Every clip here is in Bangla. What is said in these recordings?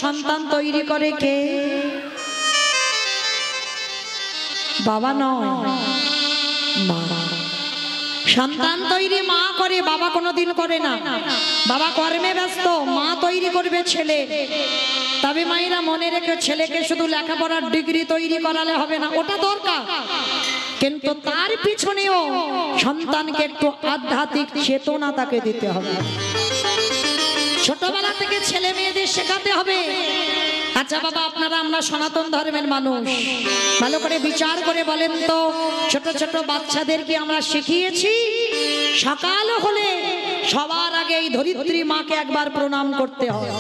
সন্তান তৈরি করে কে? বাবা নয়, মা। সন্তান তৈরি মা করে, বাবা কোনোদিন করে না। বাবা কর্মে ব্যস্ত, মা তৈরি করবে ছেলে। তবে মায়েরা মনে রেখে, ছেলেকে শুধু লেখাপড়ার ডিগ্রি তৈরি করালে হবে না, ওটা দরকার, কিন্তু তার পিছনেও সন্তানকে একটু আধ্যাত্মিক চেতনা তাকে দিতে হবে। ছোটবেলা থেকে ছেলে মেয়েদের শেখাতে হবে। আচ্ছা বাবা, আপনারা, আমরা সনাতন ধর্মের মানুষ, ভালো করে বিচার করে বলেন তো, ছোট ছোট বাচ্চাদেরকে আমরা শিখিয়েছি সকাল হলে সবার আগে এই ধরিত্রী মাকে একবার প্রণাম করতে হয়?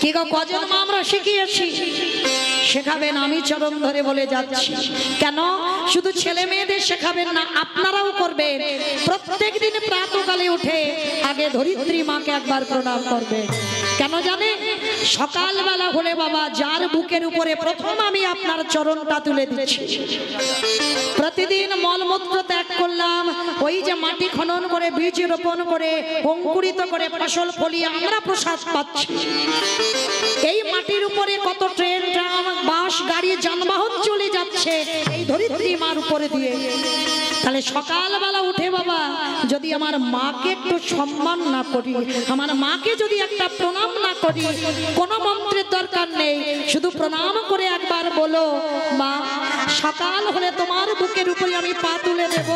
কি গো, কজন মা আমরা শিখিয়েছি? শেখাবেন, আমি চরণ ধরে বলে যাচ্ছি। কেন শুধু ছেলে মেয়েদের শেখাবেন না, আপনারাও করবেন। প্রত্যেক দিন প্রাতঃকালে উঠে আগে ধরিত্রী মাকে একবার প্রণাম করবে। কেন জানে? সকালবেলা হলে বাবা, যার বুকের উপরে প্রথম আমি আপনার চরণটা তুলে দিচ্ছি। প্রতিদিন মলমূত্র ত্যাগ করলাম, ওই যে মাটি খনন করে, বীজ রোপণ করে, অঙ্কুরিত করে ফসল ফলিয়ে আমরা প্রসাদ পাচ্ছি। এই মাটির উপরে কত ট্রেন, ট্রাম, বাস, গাড়ি, যানবাহন চলে যাচ্ছে এই ধরিত্রী মার উপরে দিয়ে। তাহলে সকালবেলা উঠে বাবা, যদি আমার মাকে একটু সম্মান না করি, আমার মাকে যদি একটা প্রণাম না করি, কোনো মন্ত্রের দরকার নেই, শুধু প্রণাম করে একবার বলো, মা সকাল হলে তোমার বুকের উপরে আমি পা তুলে দেব,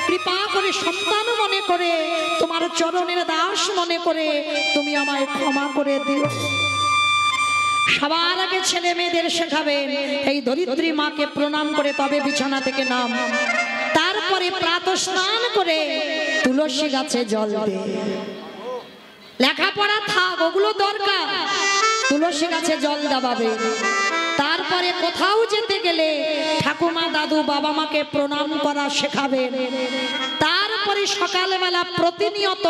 কৃপা করে সন্তান মনে করে, তোমার চরণের দাস মনে করে তুমি আমায় ক্ষমা করে দিও। সবার আগে ছেলে মেয়েদের শেখাবেন এই ধরিত্রী মাকে প্রণাম করে তবে বিছানা থেকে নাম। তারপরে প্রাতঃ স্নান করে তুলসী গাছে জল দে। লেখাপড়া থাক, ওগুলো দরকার, তুলসী গাছে জল দাবাবে। তারপরে কোথাও যেতে গেলে ঠাকুমা, দাদু, বাবা মাকে প্রণাম করা শেখাবেন। তারপরে সকালবেলা প্রতিনিয়ত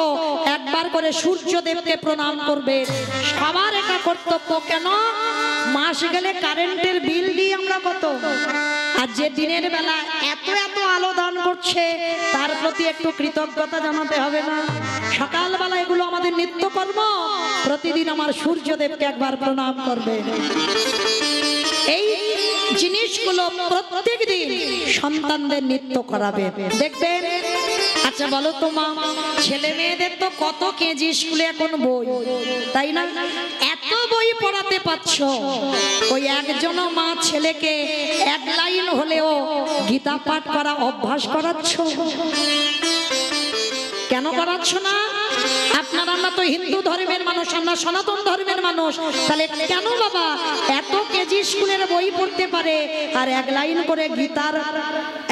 একবার করে সূর্যদেবকে প্রণাম করবে। সবার এটা কর্তব্য। কেন? মাস গেলে কারেন্টের বিল দিই আমরা কত, আর যে দিনের বেলা এত এত আলো দান করছে তার প্রতি একটু কৃতজ্ঞতা জানাতে হবে না? সকালবেলা এগুলো আমাদের নিত্যকর্ম। প্রতিদিন আমার সূর্যদেবকে একবার প্রণাম করবে। এই জিনিসগুলো প্রত্যেক দিন সন্তানদের নিত্য করাবে, দেখবেন। আচ্ছা বলো তো মা, ছেলে মেয়েদের তো কত কেজি স্কুলে এখন বই, তাই না? এত বই পড়াতে পারছ, ওই একজন মা ছেলেকে এক লাইন হলেও গীতা পাঠ করা অভ্যাস করাচ্ছ? কেন করাচ্ছ না? আপনারা, আমরা তো হিন্দু ধর্মের মানুষ, আমরা সনাতন ধর্মের মানুষ, তাহলে কেন বাবা এত কেজি স্কুলের বই পড়তে পারে আর এক লাইন করে গীতার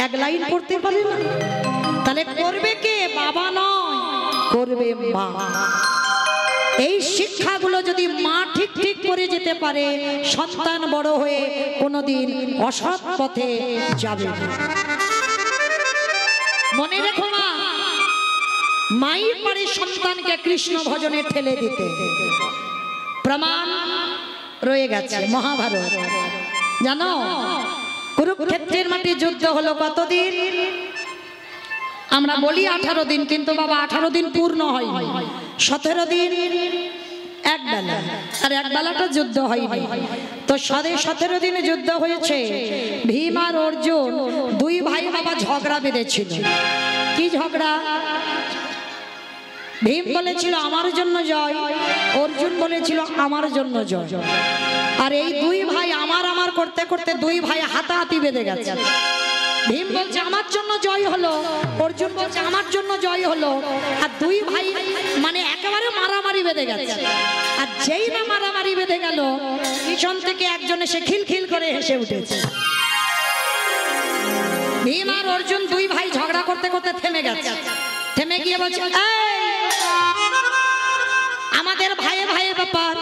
এক লাইন পড়তে পারে না? তাহলে করবে কে? বাবা নয়, করবে মা। এই শিক্ষাগুলো যদি মা ঠিক ঠিক করে যেতে পারে, সন্তান বড় হয়ে কোনোদিন অসৎ পথে যাবে না। মনে রেখো মা, মায়ের পরে সন্তানকে কৃষ্ণ ভজনে ঠেলে দিতে। প্রমাণ রয়ে গেছে মহাভারত। জানো কুরুক্ষেত্রের মাটি যুদ্ধ হলো কতদিন? আমরা বলি 18 দিন, কিন্তু বাবা 18 দিন পূর্ণ হয়, 17 দিন এক বেলা, আর এক বেলাটা যুদ্ধ হয়নি। তো 17 দিনে যুদ্ধ হয়েছে। ভীম আর অর্জুন দুই ভাই বাবা ঝগড়া বেঁধেছিল। কি ঝগড়া? ভীম বলেছিল আমার জন্য জয়, অর্জুন বলেছিল আমার জন্য জয়। আর এই দুই ভাই আমার আমার করতে করতে দুই ভাই হাতাহাতি বেঁধে গেছে। ভীম বলছে আমার জন্য জয় হলো, অর্জুন বলছে আমার জন্য জয় হলো, আর দুই ভাই মানে একেবারে মারামারি বেঁধে গেছে। আর যেই না মারামারি বেঁধে গেল, পিছন থেকে একজন এসে খিলখিল করে হেসে উঠেছে। ভীম আর অর্জুন দুই ভাই ঝগড়া করতে করতে থেমে গেছে। থেমে গিয়ে বলছে, আমাদের ভাইয়ে ভাইয়ের ব্যাপার,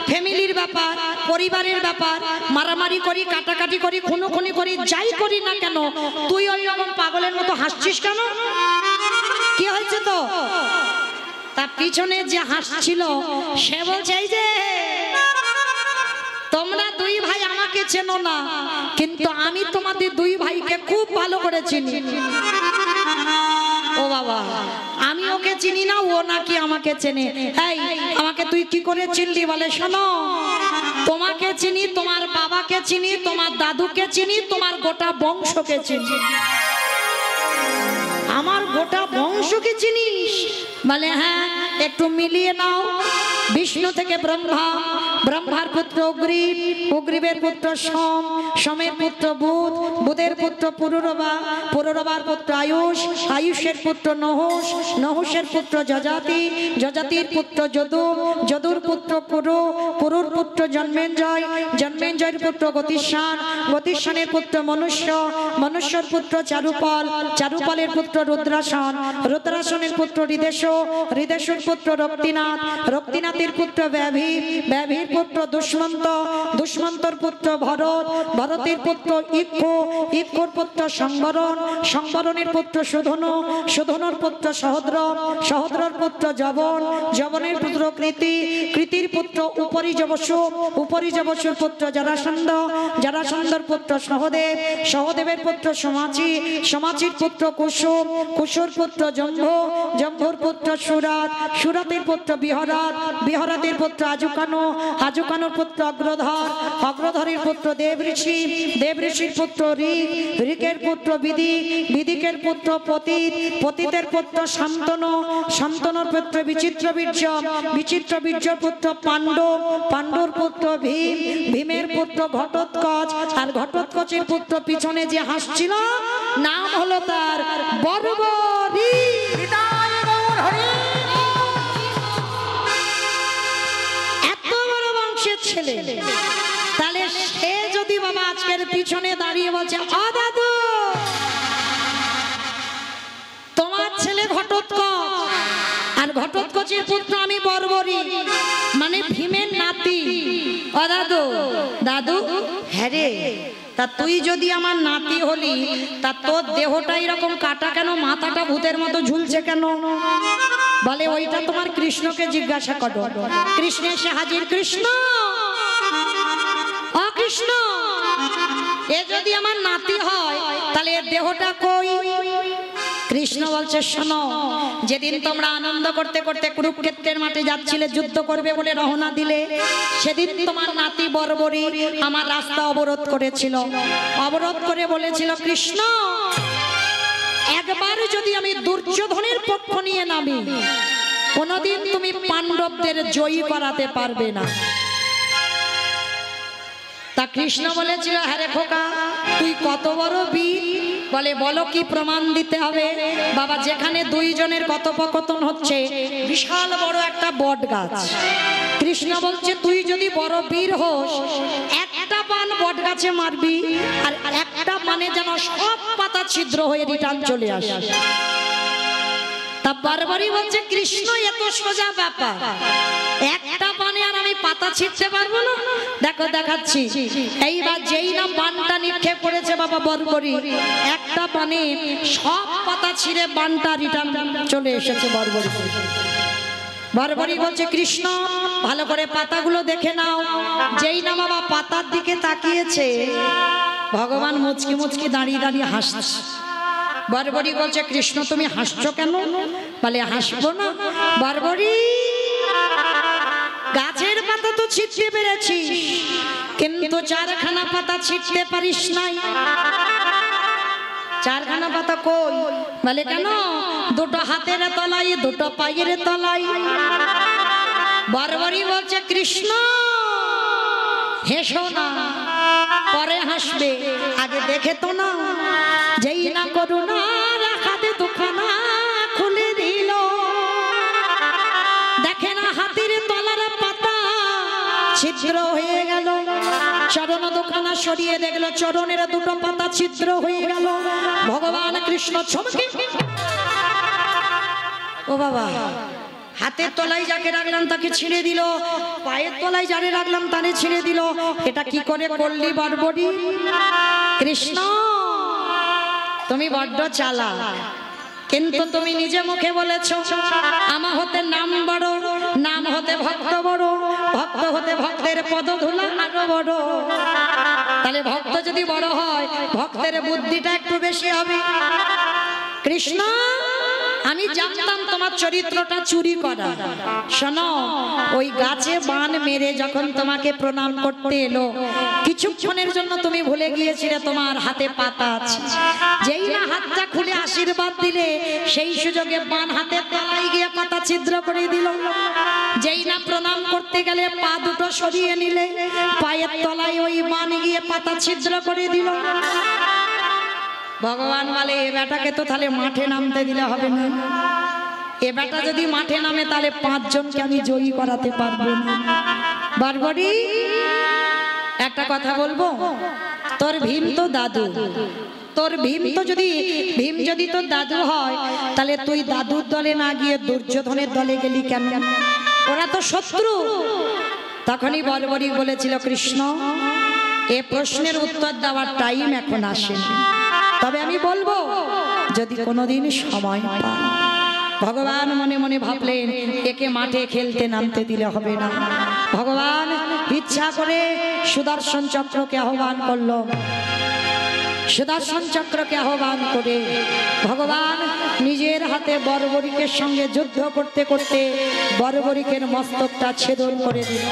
ফ্যামিলির ব্যাপার, পরিবারের ব্যাপার, মারামারি করি, কাটাকাটি করি, খুনোখুনি করি, যাই করি না কেন, তুই ওই রকম পাগলের মতো হাসছিস কেন? কি হয়েছে? তো তার পিছনে যে হাসছিল সে বলছে, এই যে তোমরা দুই ভাই আমাকে চেনো না, কিন্তু আমি তোমাদের দুই ভাইকে খুব ভালো করে চিনি। ও বাবা আমি ওকে চিনি না, ও নাকি আমাকে চেনে। এই আমাকে তুই কি করে চিনলি? বলে শোনো, তোমাকে চিনি, তোমার বাবাকে চিনি, তোমার দাদুকে চিনি, তোমার গোটা বংশকে চিনি। আমার গোটা বংশকে চিনিস? বলে হ্যাঁ। একটু মিলিয়ে নাও। বিষ্ণু থেকে ব্রহ্মা, ব্রহ্মার পুত্র অগ্রিব, অগ্রিবের পুত্র সোম, সোমের পুত্র বুধ, বুধের পুত্র পুরুরবা, পুরুরবার পুত্র আয়ুষ, আয়ুষের পুত্র নহুষ, নহুষের পুত্র যজাতি, যজাতির পুত্র যদু, যদুর পুত্র পুরু, পুরুর পুত্র জন্মেঞ্জয়, জন্মেঞ্জয়ের পুত্র গতিষ্ঠান, গতিষ্ঠানের পুত্র মনুষ্য, মনুষ্যর পুত্র চারুপাল, চারুপালের পুত্র রুদ্রাসন, রুদ্রাসনের পুত্র হৃদেশ, হৃদেশের পুত্র রক্তিনাথ, রক্তিনাথের পুত্র ব্যাভি, ব্যাভির পুত্র দুষ্মন্ত, দুষ্মন্তর পুত্র ভরত, ভরতের পুত্র ইক্ষু, ইক্ষুর পুত্র সংবরণ, সংবরণের পুত্র সুধনু, সুধনুর পুত্র সহদ্র, সহদ্রর পুত্র যবন, যবনের পুত্র কৃতি, কৃতির পুত্র উপরিযবসু, উপরিযবসুর পুত্র জরাসন্ধ, জরাসন্ধর পুত্র সহদেব, সহদেবের পুত্র সমাচি, সমাচির পুত্র কুসুম, কুসুর পুত্র জম্ভ, জম্ভুর পুত্র সুরাত, সুরাতের পুত্র বিহরাত, বিহরাতের পুত্র আজুকানু, আজুকানুর পুত্র অগ্রধর, অগ্রধরের পুত্র দেব ঋষি, দেব ঋষির পুত্র ঋক, ঋকের পুত্র বিদিক, বিদিকের পুত্র পতিত, পতিতের পুত্র শান্তনু, শান্তনুর পুত্র বিচিত্র বীর্য, বিচিত্র বীর্যর পুত্র পাণ্ডব, পাণ্ডুর পুত্র ভীম, ভীমের পুত্র ঘটোৎকচ, আর ঘটোৎকচের পুত্র পিছনে যে হাসছিল নাম হলো তার বর্বরী। এত বড় বংশের ছেলে, তাহলে সে যদি বাবা আজকের পিছনে দাঁড়িয়ে বলছে ও দাদু তোমার ছেলে ঘটোৎকচ আর ঘটোৎকচের পুত্র আমি বর্বরী, মানে ভীমের নাতি। ও দাদু, দাদু হ্যাঁ রে, তা তুই যদি আমার নাতি হলি তা তোর দেহটা এরকম কাটা কেন, মাথাটা ভূতের মতো ঝুলছে কেন? বলে ওইটা তোমার কৃষ্ণকে জিজ্ঞাসা করো। কৃষ্ণ এসে হাজির। কৃষ্ণ, ও কৃষ্ণ, এ যদি আমার নাতি হয় তাহলে এর দেহটা কই? কৃষ্ণ বলছে শোনো, যেদিন তোমরা আনন্দ করতে করতে কুরুক্ষেত্রের মাঠে যাচ্ছিলে যুদ্ধ করবে বলে রওনা দিলে, সেদিন তোমার নাতি বর্বরী আমার রাস্তা অবরোধ করেছিল, অবরোধ করে বলেছিল কৃষ্ণ একবার যদি আমি দুর্যোধনের পক্ষ নিয়ে নামি কোনদিন তুমি পাণ্ডবদের জয়ী করাতে পারবে না। তা কৃষ্ণ বলেছিল হ্যাঁ রে খোকা তুই কত বড় বীর। বলে বলো কি প্রমাণ দিতে হবে? বাবা যেখানে দুইজনের কথোপকথন হচ্ছে বিশাল বড় একটা বট গাছ, কৃষ্ণ বলছে তুই যদি বড় বীর হোস একটা বান বট গাছে মারবি আর একটা বানে যেন সব পাতা ছিদ্র হয়ে রিটার্ন চলে আসে। তা বারবারই বলছে কৃষ্ণ এত সোজা ব্যাপার, একটা বানে আর আমি পাতা ছিঁড়তে পারবো না? দেখো দেখাচ্ছি। এইবার যেই না বানটা নিক্ষেপ করেছে বাবা বর্বরী, একটা বানে সব পাতা ছিঁড়ে বানটা রিটার্ন চলে এসেছে বর্বরী। বর্বরী বলছে কৃষ্ণ ভালো করে পাতাগুলো দেখে নাও। যেই না বাবা পাতার দিকে তাকিয়েছে ভগবান মুচকি মুচকি দাঁড়িয়ে দাঁড়িয়ে হাসছে। বর্বরী বলছে কৃষ্ণ তুমি হাসছো কেন? বলে হাসবো না বর্বরী, গাছের পাতা তো ছিঁড়তে পেরেছিস কিন্তু চারখানা পাতা ছিঁড়তে পারিস নাই। চারখানা পাতা কই? বলে কেন? দুটো হাতের তলায়, দুটো পায়ের তলায়। বর্বরী বলছে কৃষ্ণ হেসো না, পরে হাসবে, আগে দেখে তো না। যেই না করুণার হাতে দুখানা খুলে দিল, দেখে না হাতের তলার পাতা ছিদ্র হয়ে গেল। চরণ দুখানা সরিয়ে দেখলো চরণের দুটো পাতা ছিদ্র হয়ে গেল। ভগবান কৃষ্ণ চমকে, ও বাবা হাতের তলায় যাকে রাখলাম তাকে ছিঁড়ে দিল, পায়ের তলায় যারে রাখলাম তারে ছিঁড়ে দিল। এটা কি করে করলি বর্বরী? কৃষ্ণ তুমি বড্ড চালাক, কিন্তু তুমি নিজে মুখে বলেছো আমা হতে নাম বড়, নাম হতে ভক্ত বড়, ভক্ত হতে ভক্তের পদধূলা আরো বড়। তাহলে ভক্ত যদি বড় হয় ভক্তের বুদ্ধিটা একটু বেশি হবে। কৃষ্ণ আমি জানতাম তোমার চরিত্রটা চুরি করা। শোনো, ওই গাছে বান মেরে যখন তোমাকে প্রণাম করতে এলো, কিছুক্ষণের জন্য তুমি ভুলে গিয়েছিলে তোমার হাতে পাতা আছে। যেই না হাতটা খুলে আশীর্বাদ দিলে, সেই সুযোগে বান হাতের তলায় গিয়ে পাতা ছিদ্র করে দিল। যেই না প্রণাম করতে গেলে পা দুটো সরিয়ে নিলে, পায়ের তলায় ওই বান গিয়ে পাতা ছিদ্র করে দিল। ভগবান বলে, এ বেটাকে তো তাহলে মাঠে নামতে দিলে হবে না। এ বেটা যদি মাঠে নামে, তাহলে 5 জনকে আমি জয়ী করাতে পারবো না। বারবারি একটা কথা বলবো, তোর ভীম তো দাদু, তোর ভীম যদি তোর দাদু হয়, তাহলে তুই দাদুর দলে না গিয়ে দুর্যোধনের দলে গেলি কেন? ওরা তো শত্রু। তখনই বর্বরী বলেছিল, কৃষ্ণ, এ প্রশ্নের উত্তর দেওয়ার টাইম এখন আসেনি, তবে আমি বলবো যদি কোনোদিন সময় পাই। ভগবান মনে মনে ভাবলেন, একে মাঠে খেলতে নামতে দিলে হবে না। ভগবান ইচ্ছা করে সুদর্শন চক্রকে আহ্বান করলো। সুদর্শন চক্রকে আহ্বান করে ভগবান নিজের হাতে বর্বরিকের সঙ্গে যুদ্ধ করতে করতে বর্বরিকের মস্তকটা ছেদন করে দিল।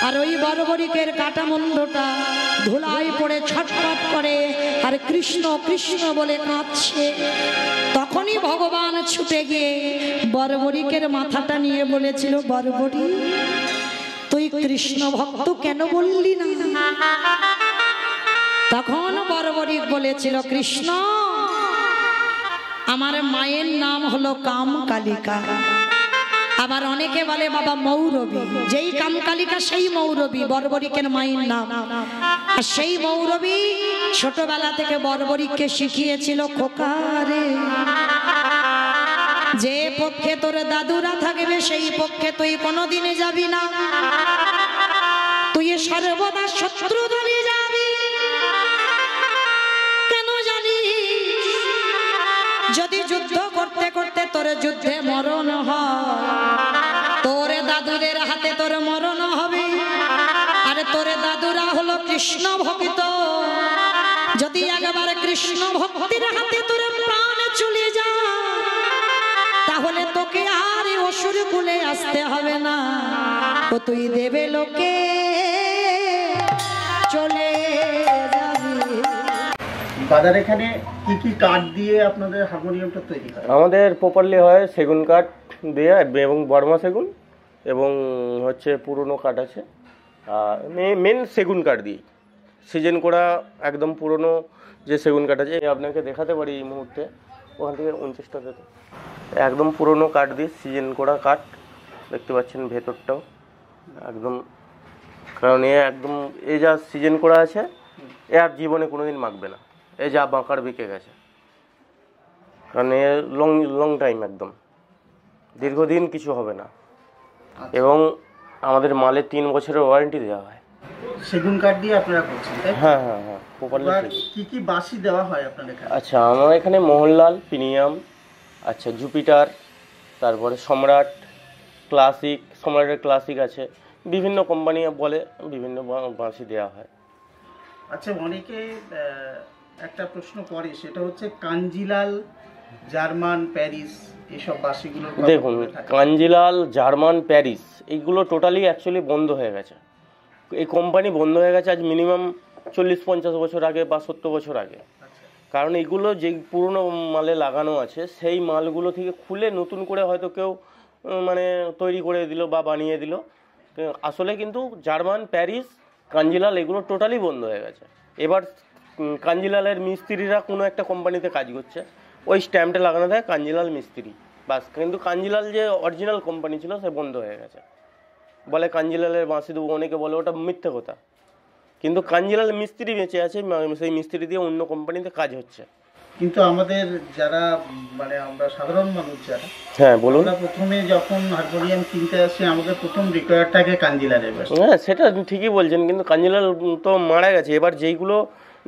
আর ওই বর্বরিকের কাটা মুন্ডটা ধুলায় পড়ে ছটফট করে আর কৃষ্ণ কৃষ্ণ বলে কাঁদছে। তখনই ভগবান ছুটে গিয়ে বর্বরিকের মাথাটা নিয়ে বলেছিল, বর্বরী, তুই কৃষ্ণ ভক্ত কেন বললি না? তখন বর্বরিক বলেছিল, কৃষ্ণ, আমার মায়ের নাম হলো কামকালিকা, আবার অনেকে বলে বাবা মৌরবী। যেই কামকালিকা সেই মৌরবী, বর্বরিকের মায়ের নাম। আর সেই মৌরবী ছোটবেলা থেকে বর্বরিককে শিখিয়েছিল, খোকারে, যে পক্ষে তোর দাদুরা থাকবে সেই পক্ষে তুই কোনোদিনে যাবি না, তুই সর্বদা শত্রু দলে যাবি। কেন জানিস? যদি যুদ্ধ করতে করতে তোর যুদ্ধে মরণ হয়, তোর দাদুদের হাতে তোর মরণ হবে। আর তোর দাদুরা হলো কৃষ্ণ ভক্ত। যদি একবার কৃষ্ণ ভক্তির হাতে তোর প্রাণ চলে যায়, তাহলে তোকে আর অসুর কুলে আসতে হবে না, ও তুই দেবে লোকে চলে যাবে। বাজার এখানে কি কি কাঠ দিয়ে আপনাদের হারমোনিয়ামটা তৈরি হয়? আমাদের প্রপারলি হয় সেগুন কাঠ দিয়ে এবং বর্মা সেগুন এবং হচ্ছে পুরনো কাঠ আছে। মেন সেগুন কাঠ দিয়ে সিজন করা একদম পুরনো যে সেগুন কাঠ আছে, আপনাকে দেখাতে পারি এই মুহূর্তে। ওখান থেকে 29টা দিতে একদম পুরনো কাঠ দিয়ে সিজন করা কাঠ দেখতে পাচ্ছেন ভেতরটাও একদম। কারণ এ একদম এ যা সিজন করা আছে, এ আর জীবনে কোনোদিন মাখবে না। এই যা বাঁকার বিকে গেছে, কারণ এ লং টাইম একদম দীর্ঘদিন কিছু হবে না। এবং আমাদের মালে 3 বছরের ওয়ারেন্টি দেওয়া হয়। সেগুন কাঠ দিয়ে আপনারা করছেন, তাই? হ্যাঁ হ্যাঁ হ্যাঁ, প্রপারলি। কি কি বাঁশি দেওয়া হয় আপনাদের এখানে? আচ্ছা, আমার এখানে মোহনলাল, প্রিমিয়াম, আচ্ছা জুপিটার, তারপরে সম্রাট, ক্লাসিক, সম্রাটের ক্লাসিক আছে, বিভিন্ন কোম্পানি বলে বিভিন্ন বাঁশি দেওয়া হয়। আচ্ছা, অনেকে একটা প্রশ্ন করে, সেটা হচ্ছে কাঞ্জিলাল, জার্মান, প্যারিস, এইসব বাঁশিগুলো। দেখুন, কাঞ্জিলাল, জার্মান, প্যারিস এইগুলো টোটালি অ্যাকচুয়ালি বন্ধ হয়ে গেছে। এই কোম্পানি বন্ধ হয়ে গেছে আজ মিনিমাম 40-50 বছর আগে বা 70 বছর আগে। কারণ এগুলো যে পুরনো মালে লাগানো আছে, সেই মালগুলো থেকে খুলে নতুন করে হয়তো কেউ মানে তৈরি করে দিল বা বানিয়ে দিল। আসলে কিন্তু জার্মান, প্যারিস, কাঞ্জিলাল এগুলো টোটালি বন্ধ হয়ে গেছে। এবার কাঞ্জিলালের মিস্ত্রিরা কোনো একটা কোম্পানিতে কাজ করছে, ওই স্ট্যাম্পটা লাগানো থাকে কাঞ্জিলাল মিস্ত্রি বাস। কিন্তু কাঞ্জিলাল যে অরিজিনাল কোম্পানি ছিল সে বন্ধ হয়ে গেছে। বলে কাঞ্জিলালের বাঁশি দেবো, অনেকে বলে, ওটা মিথ্যে কথা। কিন্তু কাঞ্জিলাল মিস্ত্রি বেঁচে আছে, সেই মিস্ত্রি দিয়ে অন্য কোম্পানিতে কাজ হচ্ছে। কিন্তু আমাদের যারা মানে আমরা সাধারণ মানুষ যারা, হ্যাঁ বলুন, প্রথমে যখন হারমোনিয়াম কিনতে আসি আমাদের প্রথম রিকোয়ার্ড থাকে কাঞ্জিলালের বাঁশি। হ্যাঁ সেটা ঠিকই বলছেন, কিন্তু কাঞ্জিলাল তো মারা গেছে। এবার যেইগুলো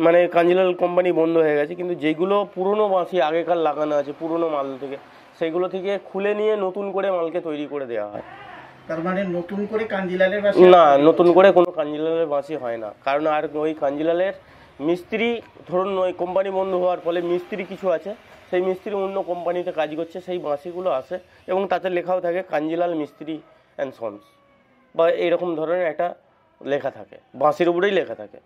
মানে কাঞ্জিলাল কোম্পানি বন্ধ হয়ে গেছে, কিন্তু যেগুলো পুরনো বাঁশি আগেকার লাগানো আছে পুরনো মাল থেকে, সেইগুলো থেকে খুলে নিয়ে নতুন করে মালকে তৈরি করে দেওয়া হয়। তার মানে নতুন করে কাঞ্জিলালের বাঁশি না, নতুন করে কোনো কাঞ্জিলালের বাঁশি হয় না। কারণ আর ওই কাঞ্জিলালের মিস্ত্রি, ধরুন ওই কোম্পানি বন্ধ হওয়ার ফলে মিস্ত্রি কিছু আছে, সেই মিস্ত্রি অন্য কোম্পানিতে কাজ করছে, সেই বাঁশিগুলো আসে এবং তাতে লেখাও থাকে কাঞ্জিলাল মিস্ত্রি অ্যান্ড সন্স বা এইরকম ধরনের একটা লেখা থাকে, বাঁশির উপরেই লেখা থাকে।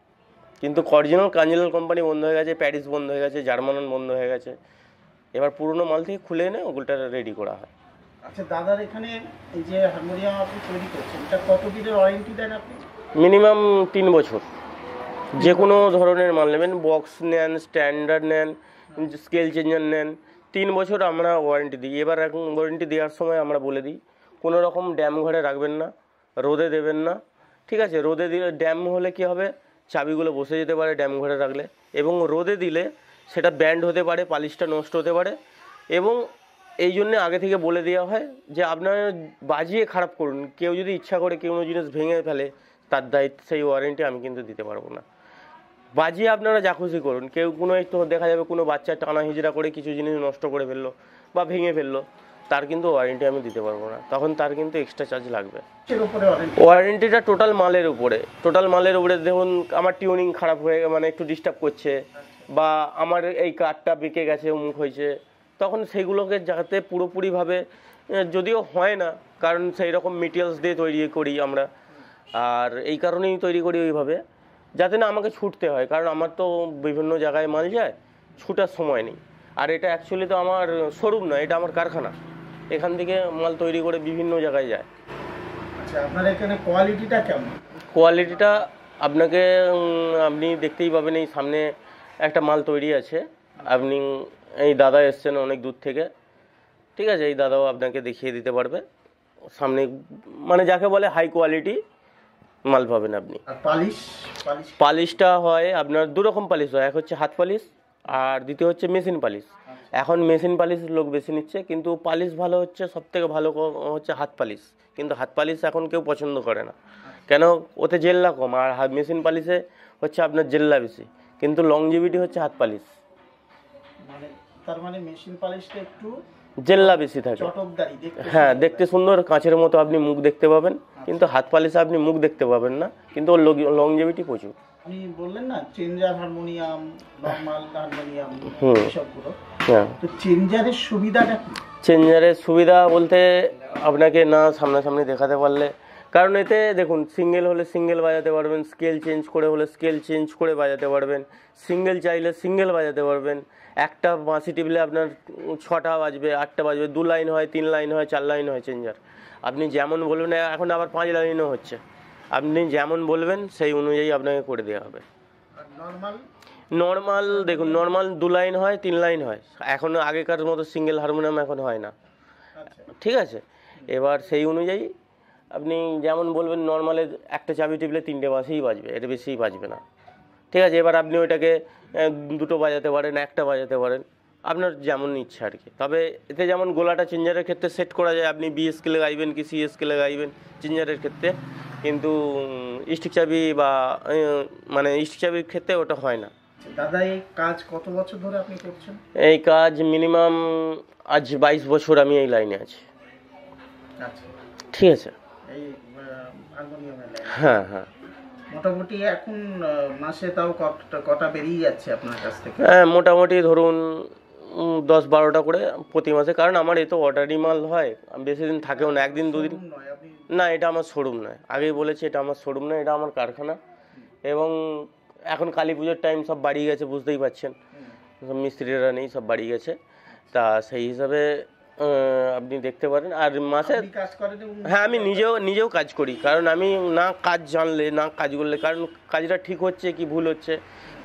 কিন্তু অরিজিনাল কাঞ্জিলাল কোম্পানি বন্ধ হয়ে গেছে, প্যারিস বন্ধ হয়ে গেছে, জার্মান বন্ধ হয়ে গেছে। এবার পুরনো মাল থেকে খুলে এনে ওগুলোটা রেডি করা হয়। আচ্ছা দাদার এখানে এই যে হারমোনিয়াম আপনি তৈরি করছেন, এটা কত দিনের ওয়ারেন্টি দেন আপনি? মিনিমাম 3 বছর। যে কোনো ধরনের মাল নেবেন, বক্স নেন, স্ট্যান্ডার্ড নেন, স্কেল চেঞ্জার নেন, 3 বছর আমরা ওয়ারেন্টি দিই। এবার এখন ওয়ারেন্টি দেওয়ার সময় আমরা বলে দিই কোনো রকম ড্যাম ঘরে রাখবেন না, রোদে দেবেন না, ঠিক আছে? রোদে দিলে ড্যাম হলে কি হবে, চাবিগুলো বসে যেতে পারে ড্যাম ঘরে রাখলে, এবং রোদে দিলে সেটা ব্যান্ড হতে পারে, পালিশটা নষ্ট হতে পারে। এবং এই জন্যে আগে থেকে বলে দেওয়া হয় যে আপনারা বাজিয়ে খারাপ করুন, কেউ যদি ইচ্ছা করে কোনো জিনিস ভেঙে ফেলে তার দায়িত্ব, সেই ওয়ারেন্টি আমি কিন্তু দিতে পারবো না। বাজিয়ে আপনারা যা খুশি করুন, কেউ কোনো একটু দেখা যাবে কোনো বাচ্চা টানা হিজড়া করে কিছু জিনিস নষ্ট করে ফেললো বা ভেঙে ফেললো, তার কিন্তু ওয়ারেন্টি আমি দিতে পারবো না, তখন তার কিন্তু এক্সট্রা চার্জ লাগবে। ওয়ারেন্টিটা টোটাল মালের উপরে, দেখুন আমার টিউনিং খারাপ হয়ে মানে একটু ডিস্টার্ব করছে, বা আমার এই কাঠটা বেঁকে গেছে, অমুক হয়েছে, তখন সেইগুলোকে যাতে পুরোপুরিভাবে, যদিও হয় না কারণ সেই রকম মেটেরিয়ালস দিয়ে তৈরি করি আমরা, আর এই কারণেই তৈরি করি ওইভাবে যাতে না আমাকে ছুটতে হয়, কারণ আমার তো বিভিন্ন জায়গায় মাল যায়, ছুটার সময় নেই। আর এটা অ্যাকচুয়ালি তো আমার শোরুম নয়, এটা আমার কারখানা, এখান থেকে মাল তৈরি করে বিভিন্ন জায়গায় যায়। আচ্ছা আপনার এখানে কোয়ালিটিটা কেমন? কোয়ালিটিটা আপনাকে আপনি দেখতেই পাবেন, এই সামনে একটা মাল তৈরি আছে, আপনি এই দাদা এসছেন অনেক দূর থেকে, ঠিক আছে? এই দাদাও আপনাকে দেখিয়ে দিতে পারবে সামনে, মানে যাকে বলে হাই কোয়ালিটি মাল পাবেন আপনি। আর পালিশ? পালিশটা হয় আপনার দু রকম পালিশ হয়, এক হচ্ছে হাত পালিশ আর দ্বিতীয় হচ্ছে মেশিন পালিশ। এখন মেশিন পালিশ লোক বেশি নিচ্ছে, কিন্তু পালিশ ভালো হচ্ছে, সবথেকে ভালো হচ্ছে হাত পালিশ। কিন্তু হাত পালিশ এখন কেউ পছন্দ করে না, কেন? ওতে জেল্লা কম, আর মেশিন পালিশে হচ্ছে আপনার জেল্লা বেশি, কিন্তু লংজিভিটি হচ্ছে হাত পালিশ। মানে তার মানে মেশিন পালিশটা একটু জেল্লা বেশি থাকে, হ্যাঁ, দেখতে সুন্দর, কাঁচের মতো আপনি মুখ দেখতে পাবেন, কিন্তু হাত পালিশে আপনি মুখ দেখতে পাবেন না, কিন্তু ওর লংজিভিটি প্রচুর। আপনি বললেন না চেঞ্জার হারমোনিয়াম, নরমাল হারমোনিয়াম সবগুলো, হ্যাঁ, তো চেঞ্জারের সুবিধাটা কি? চেঞ্জারের সুবিধা বলতে আপনাকে না সামনাসামনি দেখাতে পারলে, কারণ এতে দেখুন সিঙ্গেল হলে সিঙ্গেল বাজাতে পারবেন, স্কেল চেঞ্জ করে হলে স্কেল চেঞ্জ করে বাজাতে পারবেন, সিঙ্গেল চাইলে সিঙ্গেল বাজাতে পারবেন। একটা বাঁশি টিপলে আপনার 6টা বাজবে, 8টা বাজবে, 2 লাইন হয়, 3 লাইন হয়, 4 লাইন হয় চেঞ্জার। আপনি যেমন বলবেন, এখন আবার 5 লাইনও হচ্ছে, আপনি যেমন বলবেন সেই অনুযায়ী আপনাকে করে দেওয়া হবে। নর্মাল দেখুন, নর্মাল 2 লাইন হয়, 3 লাইন হয়, এখন আগেকার মতো সিঙ্গেল হারমোনিয়াম এখন হয় না, ঠিক আছে? এবার সেই অনুযায়ী আপনি যেমন বলবেন, নর্মালে একটা চাবি টিপলে 3টে বাঁশিই বাজবে, এর বেশিই বাজবে না, ঠিক আছে? এবার আপনি ওইটাকে 2টো বাজাতে পারেন, 1টা বাজাতে পারেন, আপনার যেমন ইচ্ছা আর কি। তবে এতে যেমন গোলাটা চেঞ্জারের ক্ষেত্রে সেট করা যায়, আপনি বি স্কেলে গাইবেন কি সি স্কেলে গাইবেন চেঞ্জারের ক্ষেত্রে, কিন্তু স্টিক চাবি বা মানে স্টিক চাবির ক্ষেত্রে ওটা হয় না। দাদা এই কাজ কত বছর ধরে আপনি করছেন? এই কাজ মিনিমাম আজ 22 বছর আমি এই লাইনে আছি। আচ্ছা, ঠিক আছে। এই হারমোনিয়ামের লাইনে? হ্যাঁ হ্যাঁ। মোটামুটি এখন মাসে তাও কটা বেরিয়ে যাচ্ছে আপনার কাছ থেকে? হ্যাঁ, মোটামুটি ধরুন 10-12টা করে প্রতি মাসে, কারণ আমার এত অর্ডারি মাল হয়, বেশি দিন থাকেও না, একদিন দুদিন। না, এটা আমার শোরুম নয়, আগেই বলেছি এটা আমার শোরুম নয়, এটা আমার কারখানা। এবং এখন কালী পুজোর টাইম, সব বাড়ি গেছে, বুঝতেই পারছেন, সব মিস্ত্রিরা নেই, সব বাড়ি গেছে, তা সেই হিসাবে আপনি দেখতে পারেন। আর মাসে হ্যাঁ, আমি নিজেও কাজ করি, কারণ আমি না কাজ জানলে, না কাজ করলে, কারণ কাজটা ঠিক হচ্ছে কি ভুল হচ্ছে।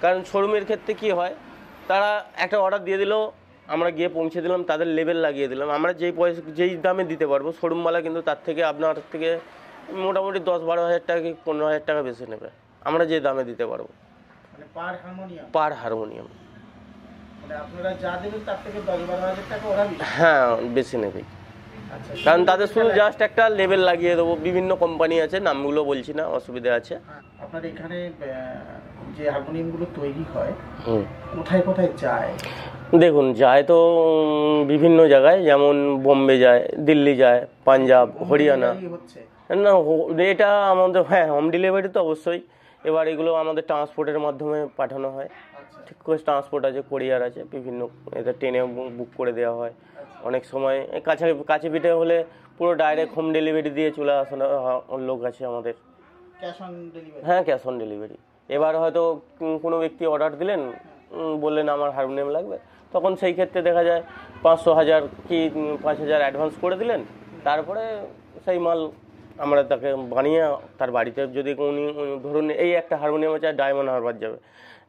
কারণ শোরুমের ক্ষেত্রে কি হয়, তারা একটা অর্ডার দিয়ে দিল, আমরা গিয়ে পৌঁছে দিলাম, তাদের লেবেল লাগিয়ে দিলাম, আমরা যেই দামে দিতে পারবো, শোরুমওয়ালা কিন্তু তার থেকে আপনার থেকে মোটামুটি 10-12 হাজার টাকা কি 15 হাজার টাকা বেশি নেবে, আমরা যে দামে দিতে পারবো পার হারমোনিয়াম। হ্যাঁ, বেশি নেবে, কারণ তাদের শুধু জাস্ট একটা লেবেল লাগিয়ে দেবো। বিভিন্ন কোম্পানি আছে, নামগুলো বলছি না, অসুবিধা আছে। আপনার এখানে যে হারমোনিয়ামগুলো তৈরি হয় কোথায় কোথায় যায়? দেখুন, যায় তো বিভিন্ন জায়গায়, যেমন বোম্বে যায়, দিল্লি যায়, পাঞ্জাব, হরিয়ানা। না, এটা আমাদের, হ্যাঁ, হোম ডেলিভারি তো অবশ্যই। এবার এগুলো আমাদের ট্রান্সপোর্টের মাধ্যমে পাঠানো হয়। ঠিক করে ট্রান্সপোর্ট আছে, কোরিয়ার আছে, বিভিন্ন এদের ট্রেনে বুক করে দেওয়া হয়। অনেক সময় কাছে পিঠে হলে পুরো ডাইরেক্ট হোম ডেলিভারি দিয়ে চলে আসানো লোক আছে আমাদের। হ্যাঁ, ক্যাশ অন ডেলিভারি। এবার হয়তো কোনো ব্যক্তি অর্ডার দিলেন, বললেন আমার হারমোনিয়াম লাগবে, তখন সেই ক্ষেত্রে দেখা যায় 500, 1000 কি 5000 অ্যাডভান্স করে দিলেন, তারপরে সেই মাল আমরা তাকে বানিয়ে তার বাড়িতে, যদি উনি ধরুন এই একটা হারমোনিয়াম আছে ডায়মন্ড হারবার যাবে,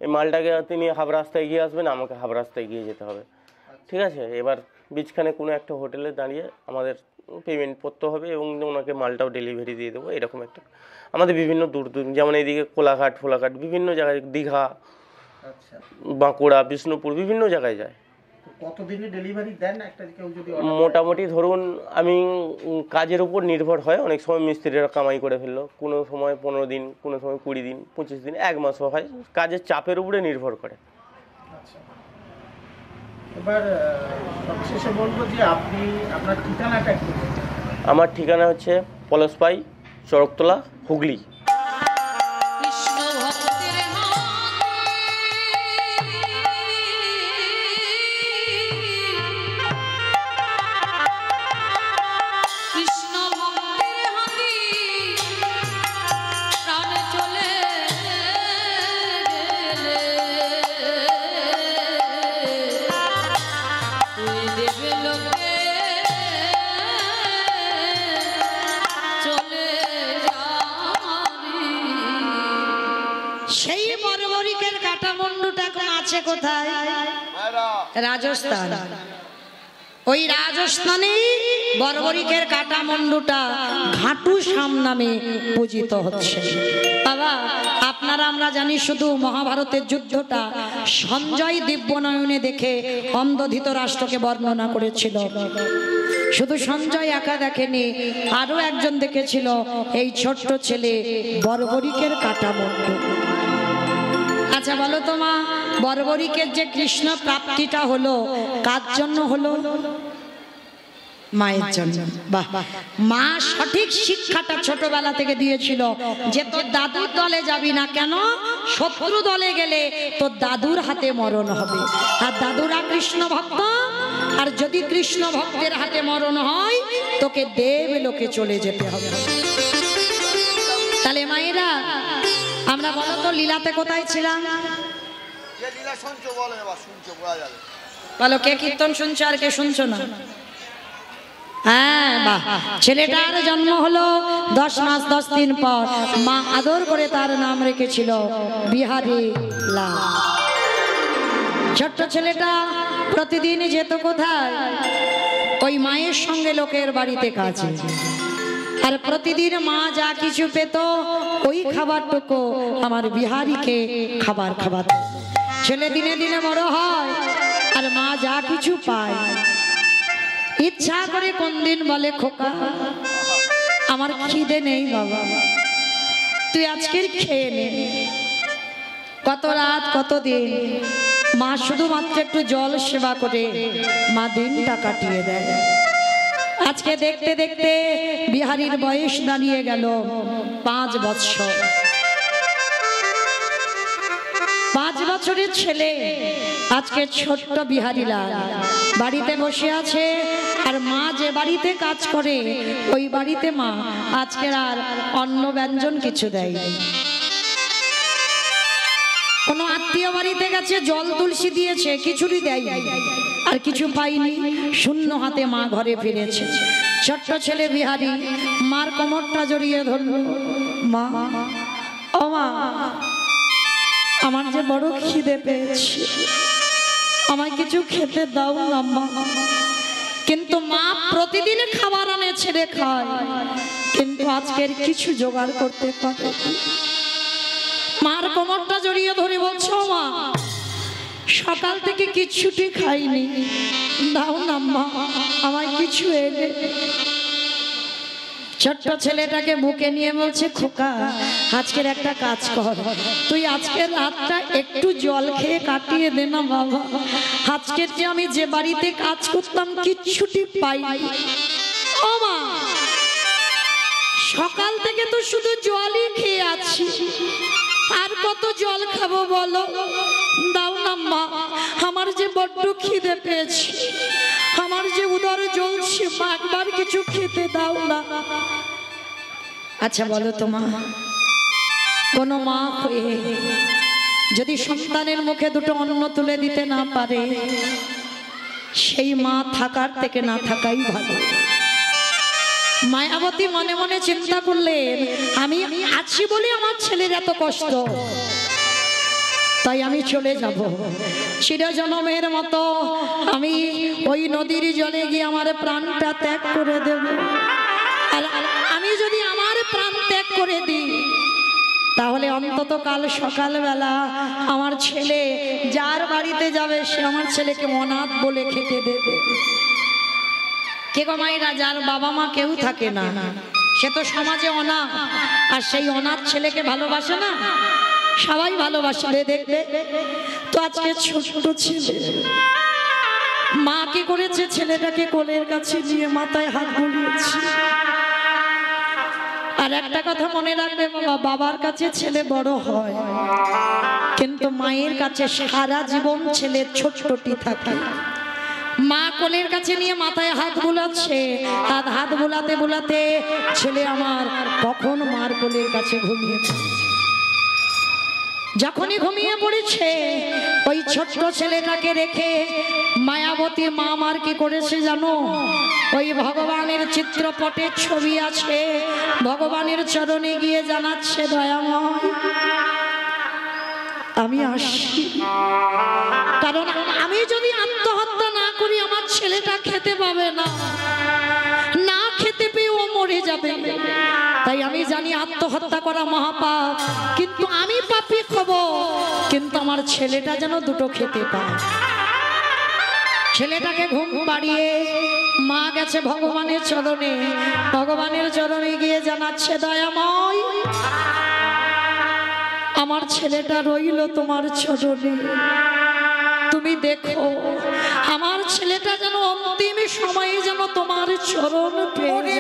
এই মালটাকে তিনি হাফ রাস্তায় এগিয়ে আসবেন, আমাকে হাফ রাস্তায় এগিয়ে যেতে হবে, ঠিক আছে। এবার বীজখানে কোনো একটা হোটেলে দাঁড়িয়ে আমাদের পেমেন্ট করতে হবে এবং ওনাকে মালটাও ডেলিভারি দিয়ে দেবো। এরকম একটা আমাদের বিভিন্ন দূর যেমন এইদিকে কোলাঘাট ফোলাঘাট বিভিন্ন জায়গায়, দীঘা, বাঁকুড়া, বিষ্ণুপুর বিভিন্ন জায়গায় যায়। কতদিনে ডেলিভারি দেন একটা কেউ যদি? মোটামুটি ধরুন আমি কাজের উপর নির্ভর হয়, অনেক সময় মিস্ত্রিরা কামাই করে ফেললো, কোনো সময় 15 দিন, কোনো সময় 20 দিন, 25 দিন, 1 মাসও হয়, কাজের চাপের উপরে নির্ভর করে। এবার সবশেষে বলবো যে আপনি আপনার ঠিকানাটা একটু। আমার ঠিকানা হচ্ছে পলাশপাই, চড়কতলা, হুগলি। সেই বর্বরিকের কাটামুন্ডুটা এখন আছে কোথায়? রাজস্থান। ওই রাজস্থানে বর্বরিকের কাটামুন্ডুটা ঘাটু শাম নামে পূজিত হচ্ছে। বাবা আপনারা আমরা জানি শুধু মহাভারতের যুদ্ধটা সঞ্জয় দিব্যনয়নে দেখে অন্ধ ধৃতরাষ্ট্রকে বর্ণনা করেছিল। শুধু সঞ্জয় একা দেখেনি, আরো একজন দেখেছিল এই ছোট্ট ছেলে বর্বরিকের কাটামুন্ডু। আচ্ছা বলো তো মা, বর্বরিকের যে কৃষ্ণ প্রাপ্তিটা হলো কার জন্য হলো? মায়ের জন্য। বাহ, মা সঠিক শিক্ষাটা ছোটবেলা থেকে দিয়েছিল যে তোর দাদুর দলে যাবি না, কেন? শত্রু দলে গেলে তোর দাদুর হাতে মরণ হবে। আর দাদুরা কৃষ্ণ ভক্ত, আর যদি কৃষ্ণ ভক্তের হাতে মরণ হয় তোকে দেবলোকে চলে যেতে হবে। তাহলে মায়েরা আমরা বলো তো লীলাতে কোথায় ছিলাম? বলো কে কীর্তন শুনছো আর কে শুনছো না? হ্যাঁ বাহ, ছেলেটার জন্ম হলো 10 মাস 10 দিন পর। মা আদর করে তার নাম রেখেছিল বিহারী লাল। ছোট্ট ছেলেটা প্রতিদিন যেত কোথায়? ওই মায়ের সঙ্গে লোকের বাড়িতে কাজে। আর প্রতিদিন মা যা কিছু পেত ওই খাবারটুকু আমার বিহারীকে খাবার। ছেলে দিনে দিনে বড় হয় আর মা যা কিছু পায় ইচ্ছা করে কোন দিন বলে, খোকা আমার খিদে নেই বাবা, তুই আজকের খেয়ে নে। কত রাত কত দিন মা শুধুমাত্র একটু জল সেবা করে মা দিনটা কাটিয়ে দেয়। আজকে দেখতে দেখতে বিহারীর বয়স দাঁড়িয়ে গেল 5 বছর। 5 বছরের ছেলে আজকে ছোট্ট বিহারী লাল বাড়িতে বসে আছে। আর মা যে বাড়িতে কাজ করে ওই বাড়িতে মা আজকে আর অন্ন ব্যঞ্জন কিছু দেয়। কোন আত্মীয় বাড়িতে গেছে, জল তুলসী দিয়েছে, খিচুড়ি দেয়, আর কিছু পাইনি, শূন্য হাতে মা ঘরে ফিরেছে। ছোট্ট ছেলে বিহারী মার কোমরটা জড়িয়ে ধরল, মা ও মা আমার যে বড় খিদে পেয়েছে, আমায় কিছু খেতে দাও না মা। কিন্তু মা প্রতিদিন খাবার আনে ছেড়ে খায়, কিন্তু আজকের কিছু জোগাড় করতে পারে। মার কোমরটা জড়িয়ে ধরে বলছো, মা সকাল থেকে কিচ্ছুটি খাইনি, দাও না মা আমায় কিছু এনে। ছোট্ট ছেলেটাকে বুকে নিয়ে বলছে, খোকা আজকের একটা কাজ কর, তুই আজকের রাতটা একটু জল খেয়ে কাটিয়ে দে না বাবা। আজকের যে আমি যে বাড়িতে কাজ করতাম কিচ্ছুটি পাইনি। ও মা সকাল থেকে তো শুধু জলই খেয়ে আছি, খাবো বলো? দাও না মা, আমার যে বড্ড খিদে পেয়েছে, আমার যে উদর জ্বলছে, মা একবার কিছু খেতে দাও না। আচ্ছা বলো তো মা, কোনো মা হয়ে যদি সন্তানের মুখে দুটো অন্ন তুলে দিতে না পারে, সেই মা থাকার থেকে না থাকাই ভালো। মায়াবতী মনে মনে চিন্তা করলেন, আমি আছি বলে আমার ছেলের এত কষ্ট, তাই আমি চলে যাব। চিরজনমের মতো আমি ওই নদীর জলে গিয়ে আমার প্রাণটা ত্যাগ করে দেব। আর আমি যদি আমার প্রাণ ত্যাগ করে দিই, তাহলে অন্তত কাল সকালবেলা আমার ছেলে যার বাড়িতে যাবে, সে আমার ছেলেকে অনাথ বলে খেতে দেবে। কে গো মায়েরা, যার বাবা মা কেউ থাকে না, সে তো সমাজে অনাথ। আর সেই অনাথ ছেলেকে ভালোবাসে না? সবাই ভালোবাসে। দেখবে তো আজকে ছোট ছেলে, মা কি করেছে, ছেলেটাকে কোলের কাছে নিয়ে মাথায় হাত বুলিয়েছে। আর একটা কথা মনে রাখবে বাবা, বাবার কাছে ছেলে বড় হয়, কিন্তু মায়ের কাছে সারা জীবন ছেলে ছোট্টটি থাকে। মা কোলের কাছে নিয়ে মাথায় হাত বুলাচ্ছে, আর হাত বুলাতে বুলাতে ছেলে আমার কখন মার কোলের কাছে ঘুমিয়ে পড়েছে। যখনই ঘুমিয়ে পড়েছে, ওই ছোট্ট ছেলেটাকে রেখে মায়াবতী মা আমার কি করেছে জানো? ওই ভগবানের চিত্রপটের ছবি আছে, ভগবানের চরণে গিয়ে জানাচ্ছে, দয়াময় আমি আসছি। কারণ আমি যদি আত্মহত্যা না করি, আমার ছেলেটা খেতে পাবে না, না খেতে পেয়ে ও মরে যাবে। তাই আমি জানি আত্মহত্যা করা মহাপাপ, কিন্তু আমি পাপী হব, কিন্তু আমার ছেলেটা যেন দুটো খেতে পায়। ছেলেটাকে ঘুম পাড়িয়ে মা গেছে ভগবানের চরণে, ভগবানের চরণে গিয়ে জানাচ্ছে, দয়াময় আমার ছেলেটা রইল তোমার চরণে, তুমি দেখো আমার ছেলেটা যেন অন্তিম সময়ে যেন তোমার চরণ পেয়ে।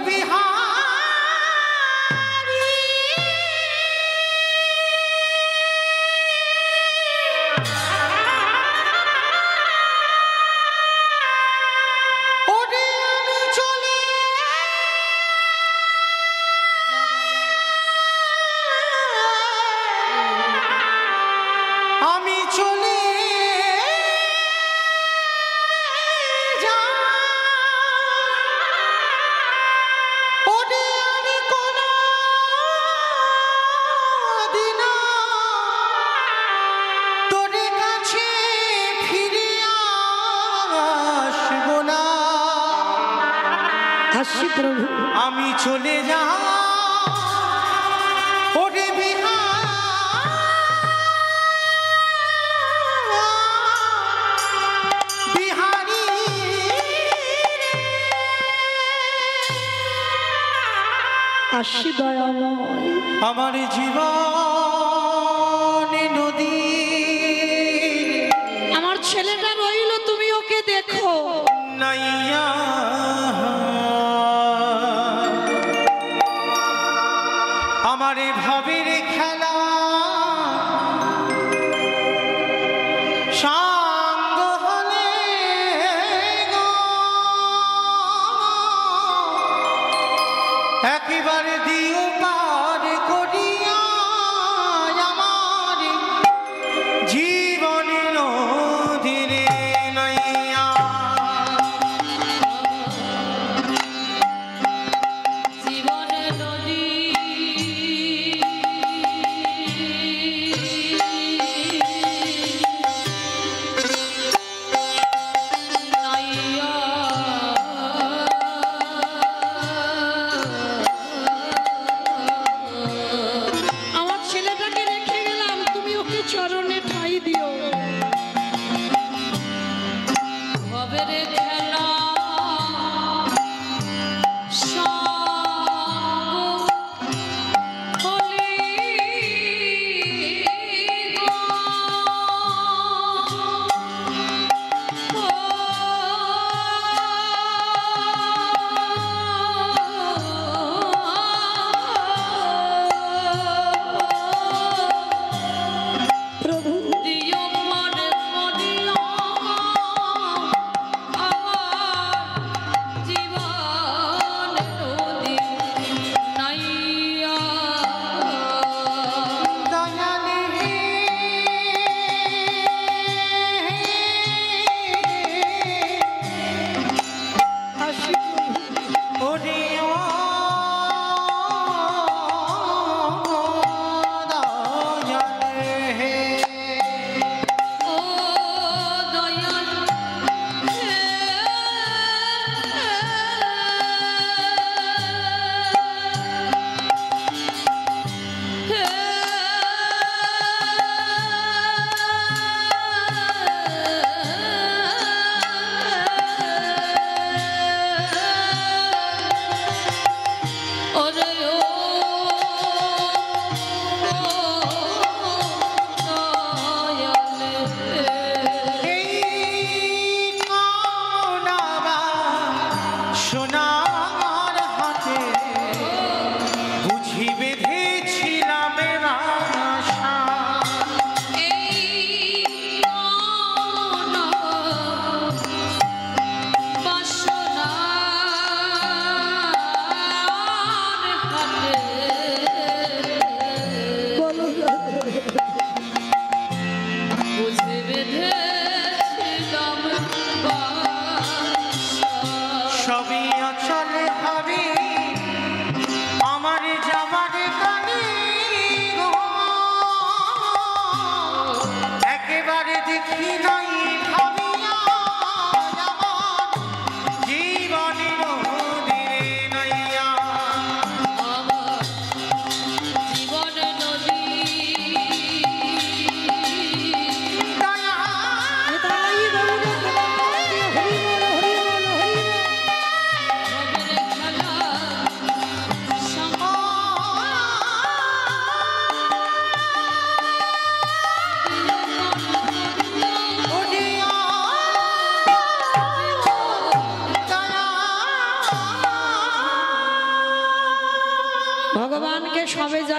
প্রভু আমি চলে যা ওরে বিহারি আসি দয়াময়, আমার জীবন নদী, আমার ছেলেটা রইল, তুমি ওকে দেখো। নাইয়া আমার ভাবের খেলা সাঙ্গ হলে একেবারে দিও পার করিয়া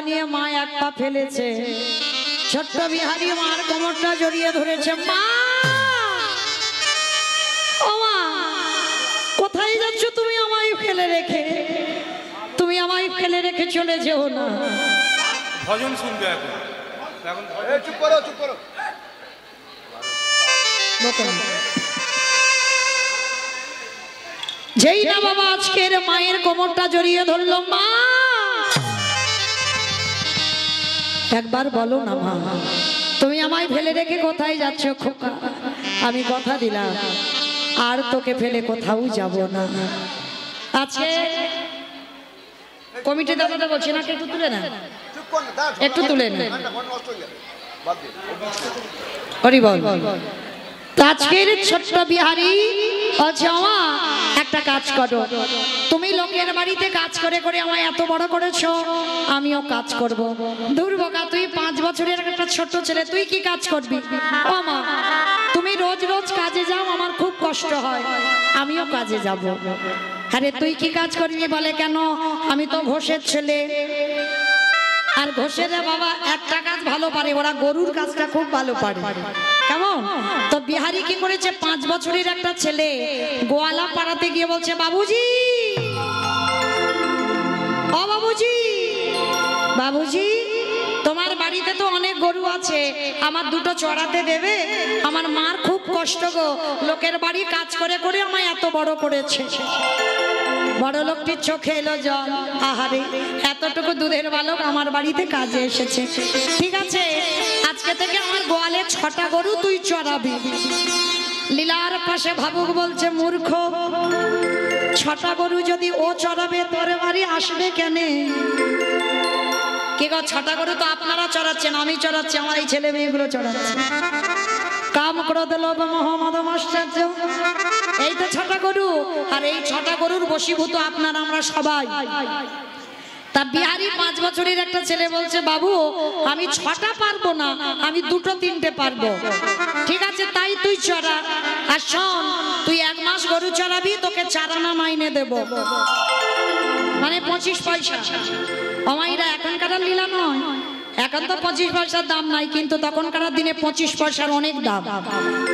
নিয়ে মা এক পা ফেলেছে, ছোট্ট বিহারি মার কোমরটা জড়িয়ে ধরেছে। মা, ও মা, কোথায় যাচ্ছ তুমি আমায় ফেলে রেখে? তুমি আমায় ফেলে রেখে চলে যেও না। ভজন শুনবে এখন। চুপ করো, চুপ করো। যেই না বাবা আজকের মায়ের কোমরটা জড়িয়ে ধরলো, মা একবার বলো না মা, তুমি আমায় ফেলে রেখে কোথায় যাচ্ছ? খোকা, আমি কথা দিলাম আর তোকে ফেলে কোথাও যাব না। আজকে কমিটি দাদাটা বলছে না, একটু তুলে না, চুপ কর না, দাঁড়া, একটু তুলে না। ঘর নষ্ট হয়ে যাবে। বাদ দে। হরি বল। আজকের ছোট্ট বিহারি বলছে, আমা একটা কাজ করো, তুমি লোকের বাড়িতে কাজ করে করে আমায় এত বড় করেছো, আমিও কাজ করব। দুর্বোকা, তুই 5 বছরের একটা ছোট ছেলে, তুই কি কাজ করবি? ও মা, তুমি রোজ রোজ কাজে যাও, আমার খুব কষ্ট হয়, আমিও কাজে যাব। আরে তুই কি কাজ করবি? বলে কেন, আমি তো ঘোষের ছেলে। আর ঘোষেরা বাবা একটা কাজ ভালো পারে, ওরা গরুর কাজটা খুব ভালো পারে। কেমন? তো বিহারি কি করেছে, 5 বছরের একটা ছেলে গোয়ালা পাড়াতে গিয়ে বলছে, বাবুজি, ও বাবুজি, বাবুজি, তোমার বাড়িতে তো অনেক গরু আছে, আমার দুটো চড়াতে দেবে? আমার মার খুব কষ্ট গো, লোকের বাড়ি কাজ করে করে আমায় এত বড় করেছে। বড় লোকটির চোখে এলো জল, আহারে, এতটুকু দুধের বালক আমার বাড়িতে কাজে এসেছে। ঠিক আছে, আজকে থেকে আমার গোয়ালে 6টা গরু তুই চড়াবি। লীলার পাশে ভাবুক বলছে, মূর্খ, 6টা গরু যদি ও চড়াবে তোর বাড়ি আসবে কেন? কে গো, 6টা গরু তো আপনারা চড়াচ্ছেন, আমি চড়াচ্ছি, আমার এই ছেলে মেয়েগুলো চড়াচ্ছে। কাম ক্রোধ লোভ মোহ মদ মাশ্চর্য, এই তো 6টা গরু, আর এই 6টা গরুর বশীভূত আপনারা আমরা সবাই। তা বিহারি 5 বছরের একটা ছেলে বলছে, বাবু আমি 6টা পারবো না, আমি 2-3টে পারবো। ঠিক আছে, তাই তুই চড়া। আর শোন, তুই 1 মাস গরু চড়াবি, তোকে 4 আনা মাইনে দেব, মানে 25 পয়সা। অমাইরা এখনকার লীলা নয়, এখন তো 25 পয়সার দাম নাই, কিন্তু তখনকার দিনে 25 পয়সার অনেক দাম।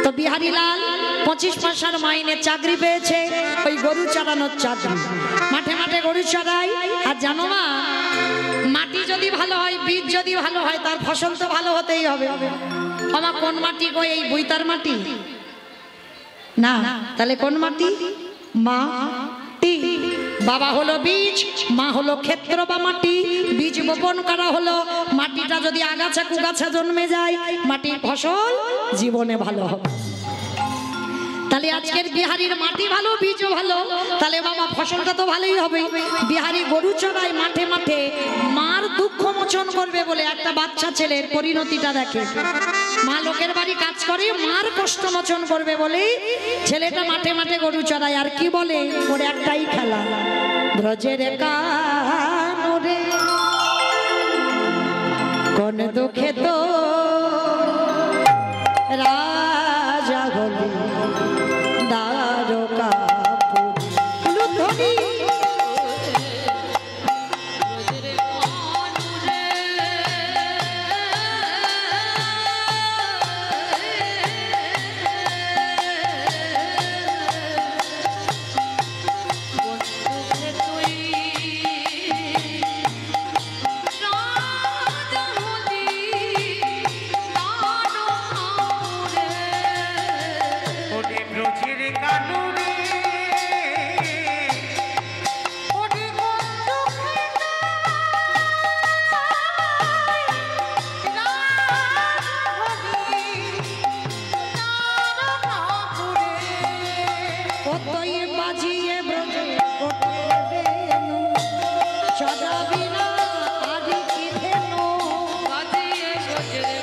তো বিহারি লাল 25 পয়সার মাইনে চাকরি পেয়েছে, ওই গরু চড়ানোর চাকরি। মাঠে মাঠে গরু চড়াই। আর জানো মা, মাটি যদি ভালো হয়, বীজ যদি ভালো হয়, তার ফসল তো ভালো হতেই হবে। আমার কোন মাটি গো? এই বুইতার মাটি না, তাহলে কোন মাটি? মাটি। বাবা হলো বীজ, মা হলো ক্ষেত্র বা মাটি। বীজ বপন করা হলো, মাটিটা যদি আগাছা কুগাছা জন্মে যায়, মাটির ফসল জীবনে ভালো হবে। তাহলে আজকের বিহারির মাটি ভালো, বীজও ভালো, তাহলে বাবা ফসলটা তো ভালোই হবে। বিহারি গরু চড়ায় মাঠে মাঠে, মার দুঃখ মোচন করবে বলে একটা বাচ্চা ছেলের পরিণতিটা দেখে। মা লোকের বাড়ি কাজ করে, মার কষ্ট মোচন করবে বলে ছেলেটা মাঠে মাঠে গরু চড়ায়। আর কি বলে, ওর একটাই খেলা, ব্রজের কানরে কোন দুঃখে তো রাজা হলি দ্বারকা লুধনি। সদা বিনা আদি কি ধেনু বাজিয়ে গজরে